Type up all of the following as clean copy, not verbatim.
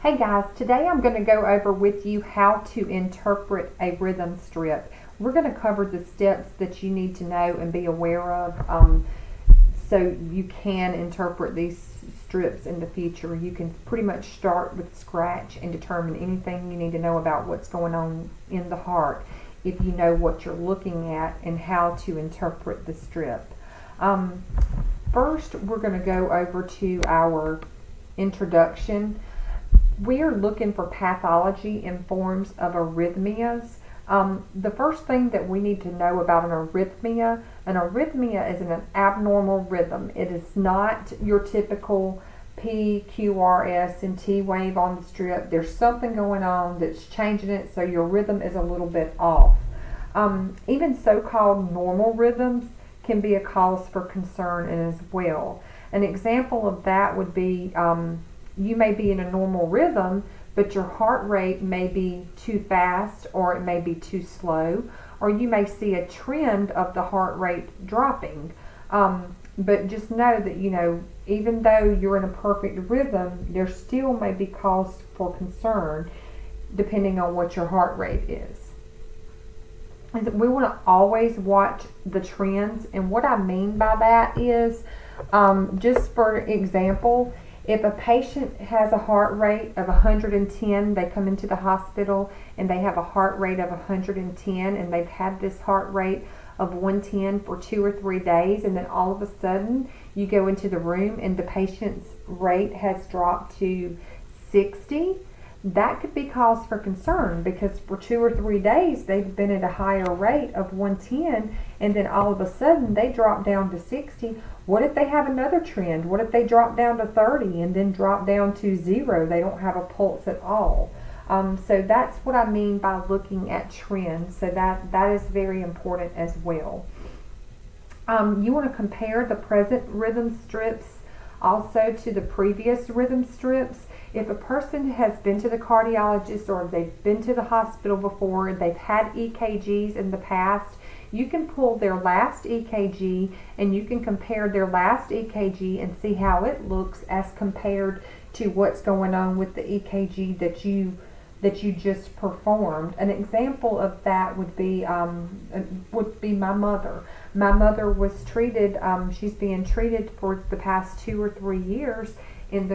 Hey guys, today I'm going to go over with you how to interpret a rhythm strip. We're going to cover the steps that you need to know and be aware of so you can interpret these strips in the future. You can pretty much start with scratch and determine anything you need to know about what's going on in the heart if you know what you're looking at and how to interpret the strip. First, we're going to go over to our introduction. We are looking for pathology in forms of arrhythmias. The first thing that we need to know about an arrhythmia is an abnormal rhythm. It is not your typical P, Q, R, S, and T wave on the strip. There's something going on that's changing it, so your rhythm is a little bit off. Even so-called normal rhythms can be a cause for concern as well. An example of that would be you may be in a normal rhythm, but your heart rate may be too fast or it may be too slow, or you may see a trend of the heart rate dropping. But just know that, even though you're in a perfect rhythm, there still may be cause for concern depending on what your heart rate is. We want to always watch the trends, and what I mean by that is, just for example, if a patient has a heart rate of 110, they come into the hospital and they have a heart rate of 110 and they've had this heart rate of 110 for 2 or 3 days, and then all of a sudden you go into the room and the patient's rate has dropped to 60, that could be cause for concern because for 2 or 3 days they've been at a higher rate of 110 and then all of a sudden they drop down to 60. What if they have another trend? What if they drop down to 30 and then drop down to 0? They don't have a pulse at all. So that's what I mean by looking at trends. So that is very important as well. You want to compare the present rhythm strips also to the previous rhythm strips. If a person has been to the cardiologist or they've been to the hospital before, they've had EKGs in the past, you can pull their last EKG and you can compare their last EKG and see how it looks as compared to what's going on with the EKG that you just performed. An example of that would be my mother. My mother was treated. She's being treated for the past 2 or 3 years with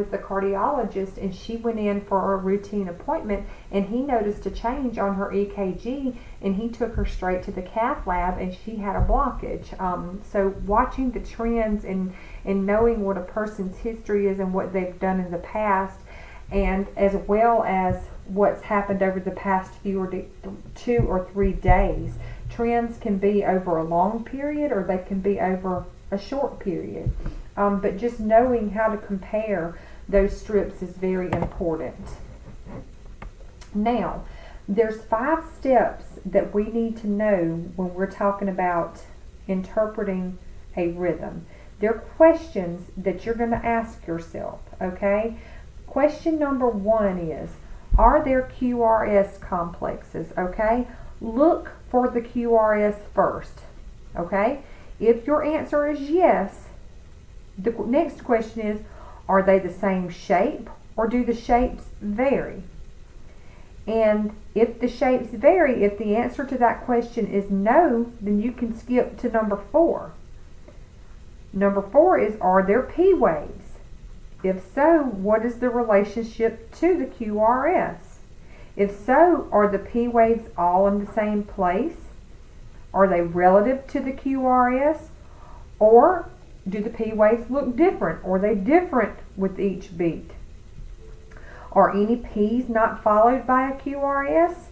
the cardiologist, and she went in for a routine appointment, and he noticed a change on her EKG, and he took her straight to the cath lab, and she had a blockage. So watching the trends and knowing what a person's history is and what they've done in the past, and as well as what's happened over the past 2 or 3 days. Trends can be over a long period or they can be over a short period. But just knowing how to compare those strips is very important. Now, there's 5 steps that we need to know when we're talking about interpreting a rhythm. They're questions that you're going to ask yourself, okay? Question number 1 is, are there QRS complexes, okay? Look for the QRS first, okay? If your answer is yes, the next question is, are they the same shape or do the shapes vary? And if the shapes vary, if the answer to that question is no, then you can skip to number 4. Number 4 is, are there P waves? If so, what is the relationship to the QRS? If so, are the P waves all in the same place? Are they relative to the QRS? Or do the P waves look different? Or are they different with each beat? Are any P's not followed by a QRS?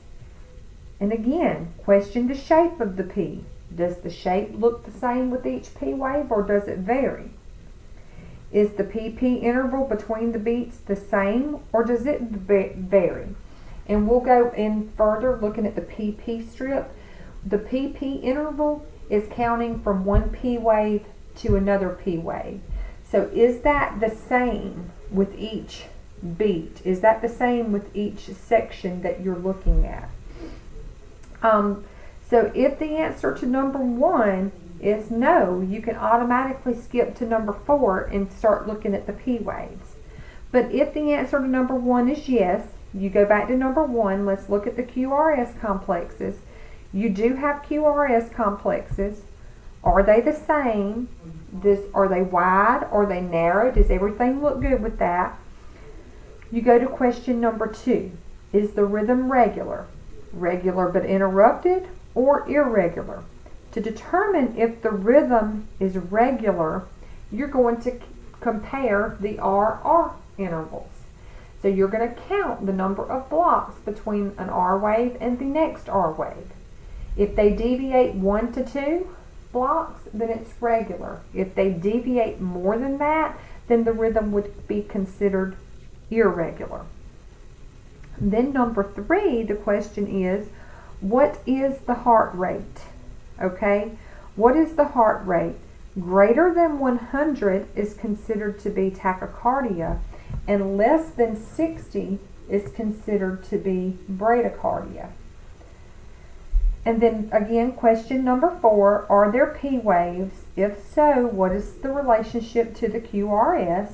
And again, question the shape of the P. Does the shape look the same with each P wave or does it vary? Is the PP interval between the beats the same or does it vary? And we'll go in further looking at the PP strip. The PP interval is counting from one P wave to another P wave. So is that the same with each beat? Is that the same with each section that you're looking at? So if the answer to number 1 is no, you can automatically skip to number 4 and start looking at the P waves. But if the answer to number 1 is yes, you go back to number 1. Let's look at the QRS complexes. You do have QRS complexes. Are they the same? Are they wide? Are they narrow? Does everything look good with that? You go to question number 2. Is the rhythm regular? Regular but interrupted or irregular? To determine if the rhythm is regular, you're going to compare the RR intervals. So you're going to count the number of blocks between an R wave and the next R wave. If they deviate 1 to 2 blocks, then it's regular. If they deviate more than that, then the rhythm would be considered irregular. Then number 3, the question is, what is the heart rate? Okay, what is the heart rate? Greater than 100 is considered to be tachycardia, and less than 60 is considered to be bradycardia. And then again, question number 4, are there P waves? If so, what is the relationship to the QRS?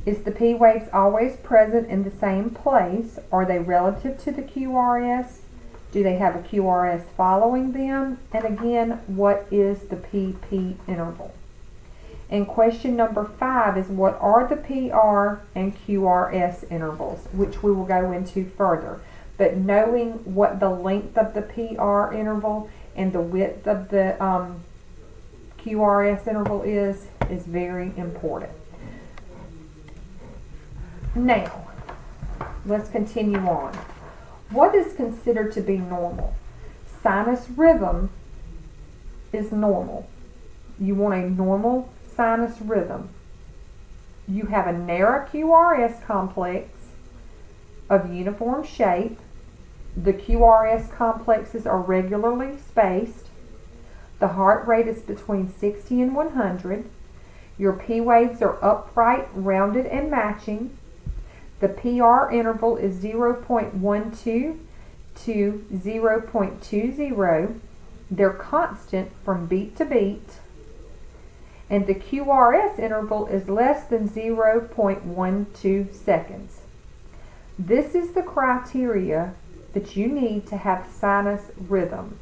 Is the P waves always present in the same place? Are they relative to the QRS? Do they have a QRS following them? And again, what is the PP interval? And question number 5 is, what are the PR and QRS intervals, which we will go into further. But knowing what the length of the PR interval and the width of the QRS interval is very important. Now, let's continue on. What is considered to be normal? Sinus rhythm is normal. You want a normal sinus rhythm. You have a narrow QRS complex of uniform shape. The QRS complexes are regularly spaced. The heart rate is between 60 and 100. Your P waves are upright, rounded, and matching. The PR interval is 0.12 to 0.20. They're constant from beat to beat. And the QRS interval is less than 0.12 seconds. This is the criteria that you need to have sinus rhythm.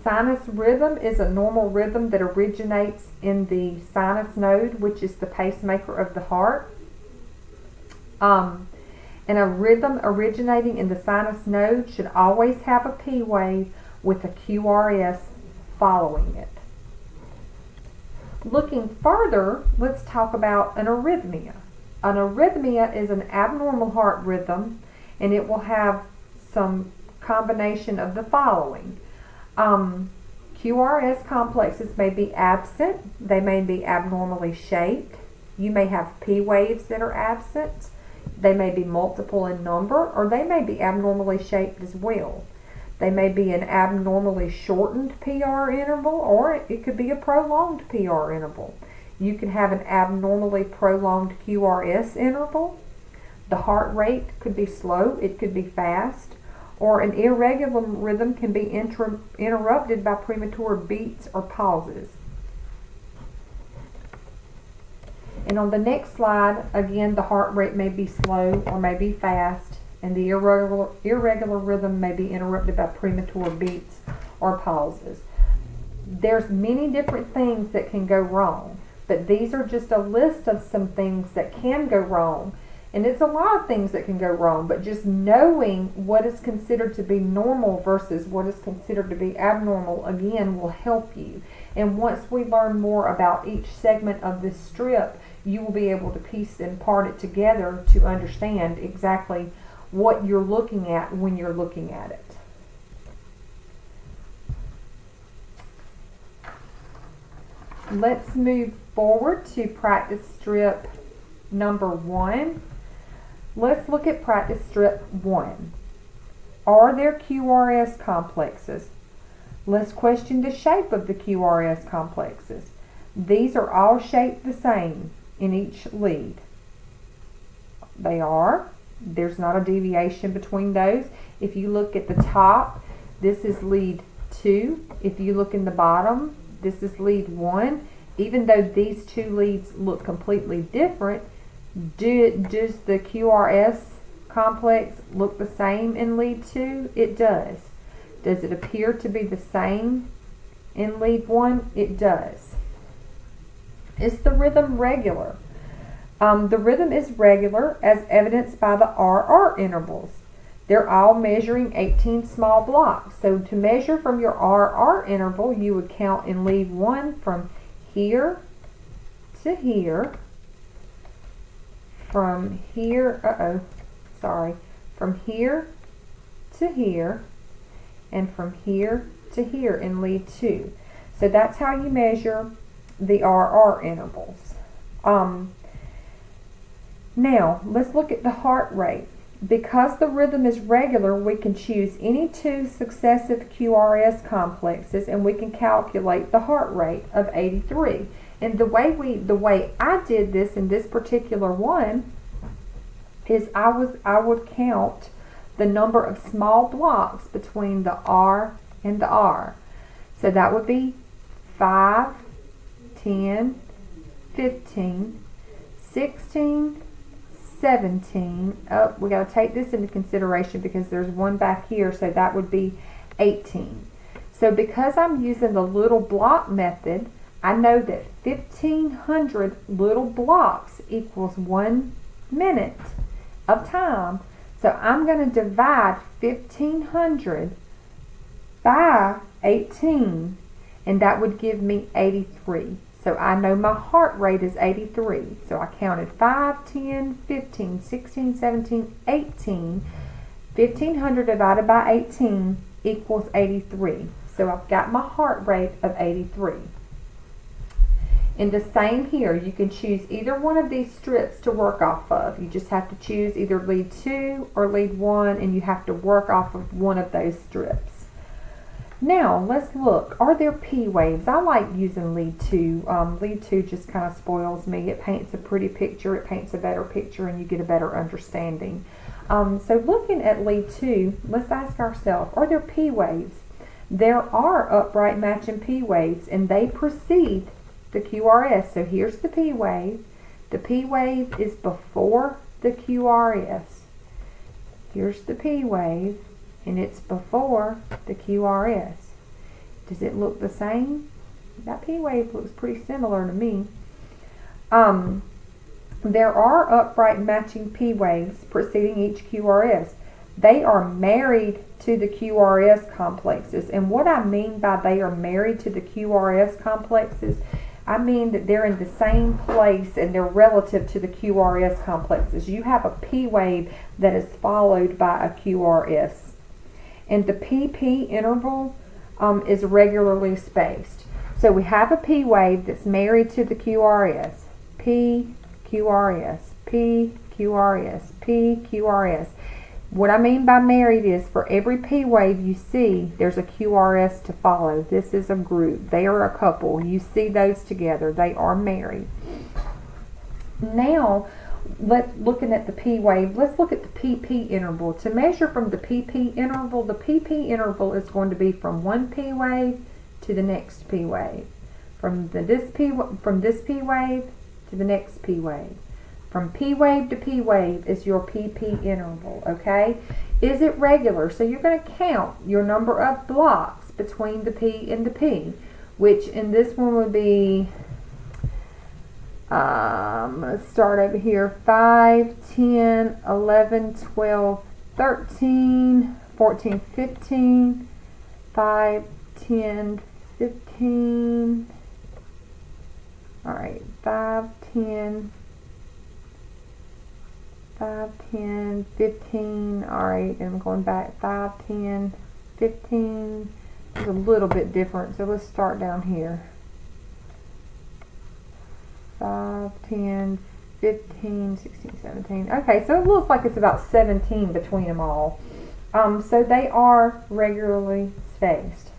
Sinus rhythm is a normal rhythm that originates in the sinus node, which is the pacemaker of the heart. And a rhythm originating in the sinus node should always have a P wave with a QRS following it. Looking further, let's talk about an arrhythmia. An arrhythmia is an abnormal heart rhythm, and it will have some combination of the following. QRS complexes may be absent. They may be abnormally shaped. You may have P waves that are absent. They may be multiple in number, or they may be abnormally shaped as well. They may be an abnormally shortened PR interval, or it could be a prolonged PR interval. You can have an abnormally prolonged QRS interval. The heart rate could be slow, it could be fast, or an irregular rhythm can be interrupted by premature beats or pauses. And on the next slide, again, the heart rate may be slow or may be fast, and the irregular rhythm may be interrupted by premature beats or pauses. There's many different things that can go wrong, but these are just a list of some things that can go wrong. And it's a lot of things that can go wrong, but just knowing what is considered to be normal versus what is considered to be abnormal, again, will help you. And once we learn more about each segment of this strip, you will be able to piece and part it together to understand exactly what you're looking at when you're looking at it. Let's move forward to practice strip number 1. Let's look at practice strip 1. Are there QRS complexes? Let's question the shape of the QRS complexes. These are all shaped the same in each lead. They are. There's not a deviation between those. If you look at the top, this is lead 2. If you look in the bottom, this is lead 1. Even though these two leads look completely different, Does the QRS complex look the same in lead 2? It does. Does it appear to be the same in lead 1? It does. Is the rhythm regular? The rhythm is regular as evidenced by the RR intervals. They're all measuring 18 small blocks. So to measure from your RR interval, you would count in lead 1 from here to here, from here to here, and from here to here in lead 2. So that's how you measure the RR intervals. Now, let's look at the heart rate. Because the rhythm is regular, we can choose any 2 successive QRS complexes and we can calculate the heart rate of 83. And the way I did this in this particular one is I would count the number of small blocks between the R and the R. So that would be 5, 10, 15, 16, 17. Oh, we got to take this into consideration because there's one back here, so that would be 18. So because I'm using the little block method, I know that 1,500 little blocks equals 1 minute of time. So I'm going to divide 1,500 by 18, and that would give me 83. So I know my heart rate is 83. So I counted 5, 10, 15, 16, 17, 18. 1,500 divided by 18 equals 83. So I've got my heart rate of 83. And the same here, you can choose either one of these strips to work off of. You just have to choose either lead 2 or lead 1, and you have to work off of one of those strips. Now, let's look. Are there P waves? I like using lead 2. Lead 2 just kind of spoils me. It paints a pretty picture. It paints a better picture, and you get a better understanding. So looking at lead 2, let's ask ourselves, are there P waves? There are upright matching P waves, and they precede the QRS. So here's the P wave. The P wave is before the QRS. Here's the P wave, and it's before the QRS. Does it look the same? That P wave looks pretty similar to me. There are upright matching P waves preceding each QRS. They are married to the QRS complexes. And what I mean by they are married to the QRS complexes, I mean that they're in the same place and they're relative to the QRS complexes. You have a P wave that is followed by a QRS. And the PP interval is regularly spaced. So we have a P wave that's married to the QRS. P, QRS, P, QRS, P, QRS. What I mean by married is for every P wave you see, there's a QRS to follow. This is a group. They are a couple. You see those together. They are married. Now, looking at the P wave, let's look at the PP interval. To measure from the PP interval is going to be from one P wave to the next P wave. From this P wave to the next P wave. From P wave to P wave is your PP interval, okay? Is it regular? So you're going to count your number of blocks between the P and the P, which in this one would be, let's start over here, 5, 10, 11, 12, 13, 14, 15, 5, 10, 15, all right, 5, 10, 5, 10, 15, all right, and I'm going back, 5, 10, 15, it's a little bit different, so let's start down here. 5, 10, 15, 16, 17, okay, so it looks like it's about 17 between them all. So they are regularly spaced.